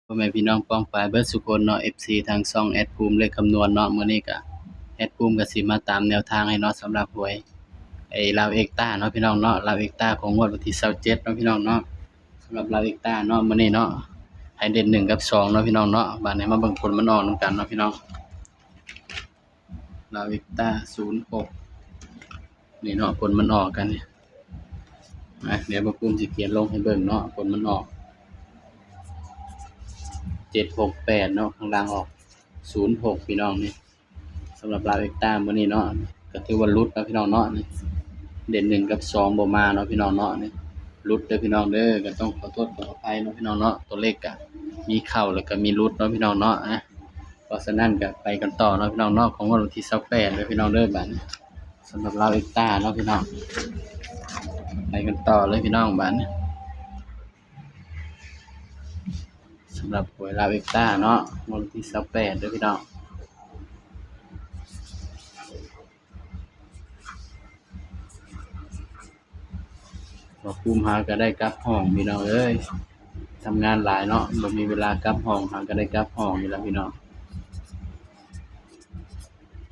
พ่อแม่พี่น้องป้องปรายเบิดซุคนเนาะ FC ทางช่องแอดภูมิเลขคำนวณเนาะมื้อนี้ก็แอดภูมิก็สิมาตามแนวทางให้เนาะสำหรับหวยลาวเอกตาเนาะพี่น้องเนาะลาวเอกตาของงวดวันที่27เนาะพี่น้องเนาะสำหรับลาวเอกตาเนาะมื้อนี้เนาะให้เด่น1กับ2เนาะพี่น้องเนาะบัดนี้มาเบิ่งผลมันออกนำกันเนาะพี่น้องลาวเอกตา06นี่เนาะผลมันออกกันนี่เดี๋ยวบ่ภูมิสิเขียนลงให้เบิ่งเนาะผลมันออก768เนาะข้างล่างออก06พี่น้องนี่สำหรับลาวเอกตามื้อนี้เนาะก็ถือว่าหลุดเนาะพี่น้องเนาะนี่เด่น1กับ2บ่มาเนาะพี่น้องเนาะนี่หลุดเด้อพี่น้องเด้อก็ต้องขอโทษขออภัยเนาะพี่น้องเนาะตัวเลขก็มีเข้าแล้วก็มีหลุดเนาะพี่น้องเนาะเพราะฉะนั้นก็ไปกันต่อเนาะพี่น้องเนาะของวันที่28เด้อพี่น้องเด้อบัดนี้สำหรับลาวเอกตาเนาะพี่น้องไปกันต่อเลยพี่น้องบัดนี้สำหรับหวยลาวเอกตาเนาะวันที่28เด้อพี่น้องบ่ภูมิหาก็ได้กลับห้องพี่น้องเอ้ยทำงานหลายเนาะบ่มีเวลากลับห้องหาก็ได้กลับห้องนี่ล่ะพี่น้อง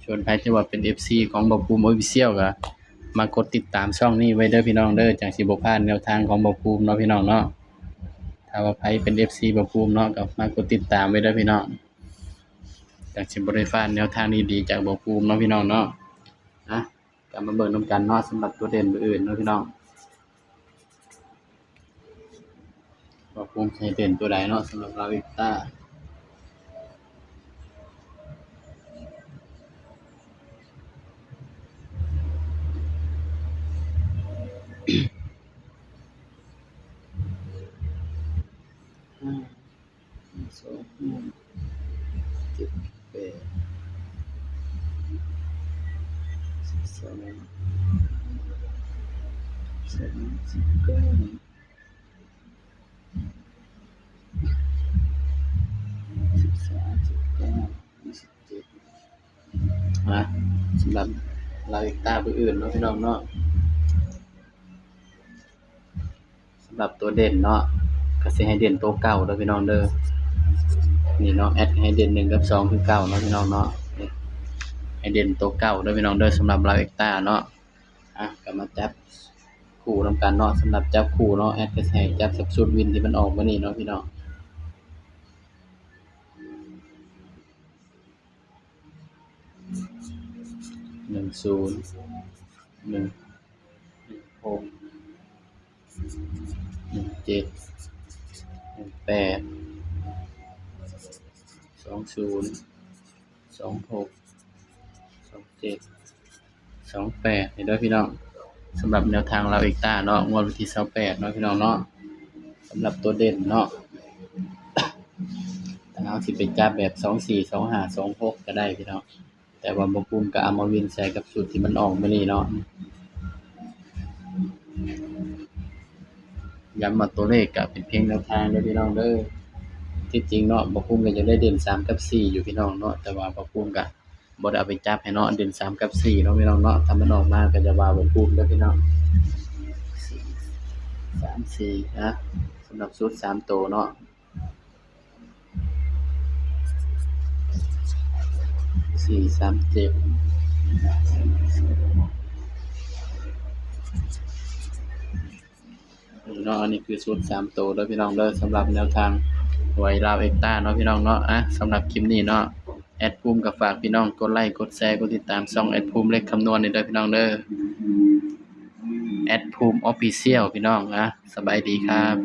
ชวนใครที่ว่าเป็น FC ของบ่ภูมิ Official ก็มากดติดตามช่องนี้ไว้เด้อพี่น้องเด้อจังสิบ่พลาดแนวทางของบ่ภูมิเนาะพี่น้องเนาะถ้าว่าใครเป็น FC บ่ภูมิเนาะก็มากดติดตามไว้เด้อพี่น้องจังสิบ่ได้พลาดแนวทางดีๆจากบ่ภูมิเนาะพี่น้องเนาะก็มาเบิ่งนำกันเนาะสำหรับตัวเด่นอื่นเนาะพี่น้องว่าภูมิใช้เด่นตัวใดเนาะสำหรับลาวเอกตาสำหรับลาวเอกตาผู้อื่นเนาะพี่น้องเนาะสำหรับตัวเด่นเนาะก็สิให้เด่นตัวเก่าเด้อพี่น้องเด้อนี่เนาะแอดให้เด่น1กับ2คือเก่าเนาะพี่น้องเนาะนี่ให้เด่นตัวเก่าเด้อพี่น้องเด้อสำหรับลาวเอกตาเนาะก็มาจับคู่นำกันเนาะสำหรับจับคู่เนาะแอดก็สิให้จับสักชุดวินที่มันออกมานี่เนาะพี่น้อง10 1 6 17 18 20 26 27 28นี่เด้อพี่น้องสำหรับแนวทางลาวเอกตาเนาะงวดวันที่28เนาะพี่น้องเนาะสำหรับตัวเด่นเนาะถ้าเอาสิไปจับแบบ24 25 26ก็ได้พี่น้องแต่ว่าบ่ภูมิก็เอามาวินใส่กับชุดที่มันออกมานี่เนาะย้ำว่าตัวเลขก็เป็นเพียงแนวทางเด้อพี่น้องเด้อที่จริงเนาะบ่ภูมิก็อยากได้เด่น3กับ4อยู่พี่น้องเนาะแต่ว่าบ่ภูมิก็บ่ได้เอาไปจับให้เนาะเด่น3กับ4เนาะพี่น้องเนาะถ้ามันออกมาก็จะว่าบ่ภูมิเด้อพี่น้อง4 3 4สำหรับชุด3ตัวเนาะ4 3 7เนาะอันนี้คือชุด3ตัวเด้อพี่น้องเด้อสำหรับแนวทางหวยลาวเอกตาเนาะพี่น้องเนาะสำหรับคลิปนี้เนาะแอดภูมิก็ฝากพี่น้องกดไลค์กดแชร์กดติดตามช่องแอดภูมิเลขคำนวณนี่เด้อพี่น้องเด้อแอดภูมิ Official พี่น้องสบายดีครับ